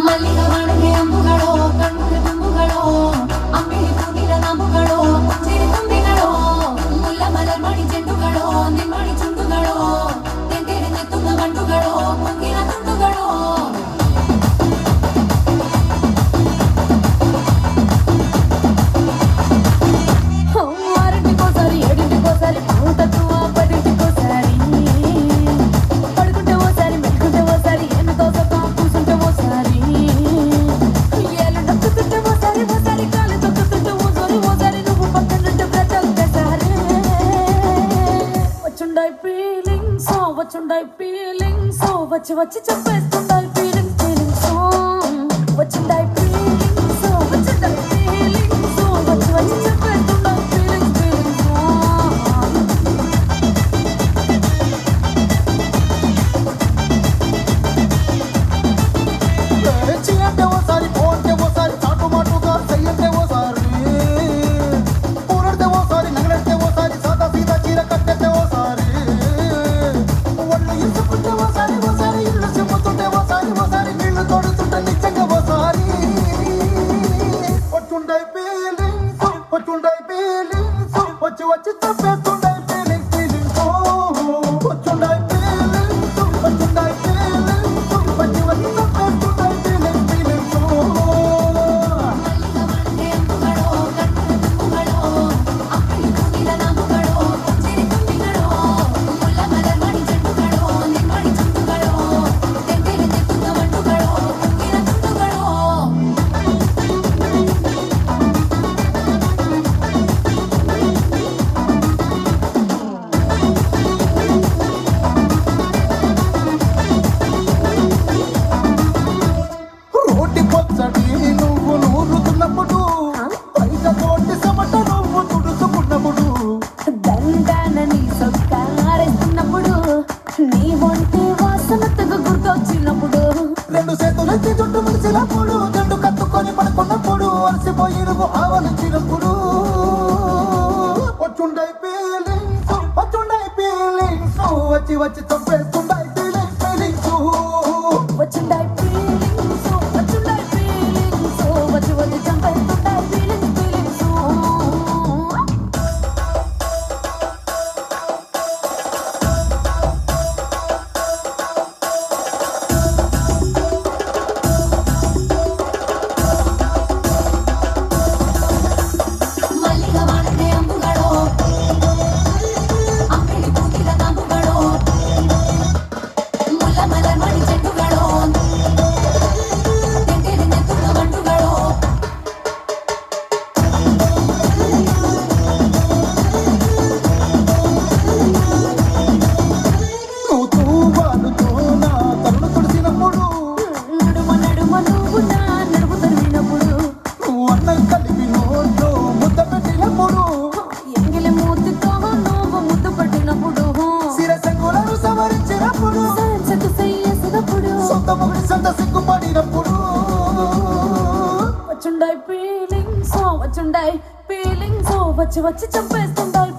ಮಲ್ಲಿಗೆ ವಾಣಿಗೆ ಅಂಬುಗಳೋ ಕಣ್ಣುಗಳ ತುಂಬುಗಳೋ ಅಂಬಿಳಿ ಕೂಗಿರ ನಾಮುಗಳೋ ಚಿರಿ ತುಂಬಿಗಳೋ ಮುಲ್ಲ ಮಲರ್ ಮಣಿ ಚೆಂಡುಗಳೋ ನಿಮ್ಮಣಿ ಚುಂಡುಗಳೋ ತೆಂತೆರೆ ನೆತ್ತುಂಗ ಗಂಟುಗಳೋ ಮುಂಗಿನ ತುಂಡುಗಳೋ ఆరింటికోసారి ఏడింటికోసారి పావు తక్కువ పదింటికోసారి పడుకుంటే ఓసారి మెలుకుంటే ఓసారి ఎన్నతో సొక్క కూసుంటే ఓసారి ఏళ్ళు నొక్కుతుంటే ఓసారి ఓసారి కాలు తొక్కుతుంటే ఓసారి నువ్వు పక్కనుంటే ప్రతి ఒక్కసారి వచ్చుండాయి ఫీలింగ్స్ వచ్చి వచ్చి చెప్పేస్తుండాయి ఫీలింగ్స్ వచ్చుండాయి ఫీలింగ్స్ వచ్చుండాయి ఫీలింగ్స్ వచ్చి వచ్చి చెప్పేస్తుండాయి అంటే ఓసారి పోతే ఓసారి చాటు మాటుగా చెయ్యంటే ఓసారి పూరడితే ఓసారి నగలడితే ఓసారి సాదా సీదా చీర కట్టెతే ఓసారి ఒళ్ళు ఇసుకుంటే ఓసారి ఇల్లు చిమ్ముతుంటే ఓసారి నీళ్లు తోడుతుంటే నిజంగా ఓసారి వచ్చుండాయి ఫీలింగ్స్ వచ్చి వచ్చి తప్పేస్తుండాయి ఫీలింగ్స్ వచ్చుండాయి ఫీలింగ్స్ వచ్చి వచ్చి తప్పేస్తుండాయి ఫీలింగ్స్ మల్లిగే అంబుಗಳೋ కಣ್ಣుಗಳ ತುಂಬುಗಳೋ ಅಂಬಿಳಿ ಕೂಗಿರ ನಾಮುಗಳೋ ಚಿರಿ ತುಂಬಿಗಳೋ ಮುಲ್ಲ ಮಲರ್ ಮಣಿ ಚೆಂಡುಗಳೋ ನಿಮ್ಮಣಿ ಚುಂಡುಗಳೋ ತೆಂತೆರೆ ನೆತ್ತುಂಗ ಗಂಟುಗಳೋ ಮುಂಗಿನ ತುಂಡುಗಳೋ రోటి పచ్చడి నువ్వు నూరుతున్నప్పుడు బయట తోటి సమట నువ్వు తుడుచుకున్నప్పుడు దండానని సొక్కారేస్తున్నప్పుడు నీ ఒంటి వాసనతకు గుర్తొచ్చినప్పుడు రెండు చేతులెత్తి చుట్టూ ముడిచినప్పుడు జండు కత్తుకొని పడుకున్నప్పుడు అలసిపోయి నువ్వు ఆవలించినప్పుడు వచ్చుండాయి ఫీలింగ్స్ వచ్చి వచ్చి చంపేస్తుండాయి ఫీలింగ్స్ వచ్చుండాయి ఫీలింగ్స్ వచ్చి వచ్చి చంపేస్తుంటాయి ఫీలింగ్స్ ಮಲ್ಲಿಗೆ ವಾಣಿಗೆ ಅಂಬುಗಳೋ ಅಂಬಿಳಿ ಕೂಗಿರ ನಾಮುಗಳೋ ಮುಲ್ಲ ಮಲರ್ ಮಣಿ ಚೆಂಡುಗಳೋ ತೆಂತೆರೆ ನೆತ್ತುಂಗ ಗಂಟುಗಳೋ నువ్వు తూవాలుతో నా తరుణ తుడిసినప్పుడు నడుమ నువ్వు నా నడుము తరిమినప్పుడు నువ్వు అన్నం కలిపి నోట్లో ముద్ద పెట్టినప్పుడు ఎంగిలి మూతితో నువ్వు ముద్దు పట్టినప్పుడు శిరసంగులను సవరించినప్పుడు సంచకు చెయ్యేసినప్పుడు సొంత మొగుడి సంత సిగ్గుపడినప్పుడు వచ్చుండాయి ఫీలింగ్స్ వచ్చి వచ్చి చంపేస్తుంటాయి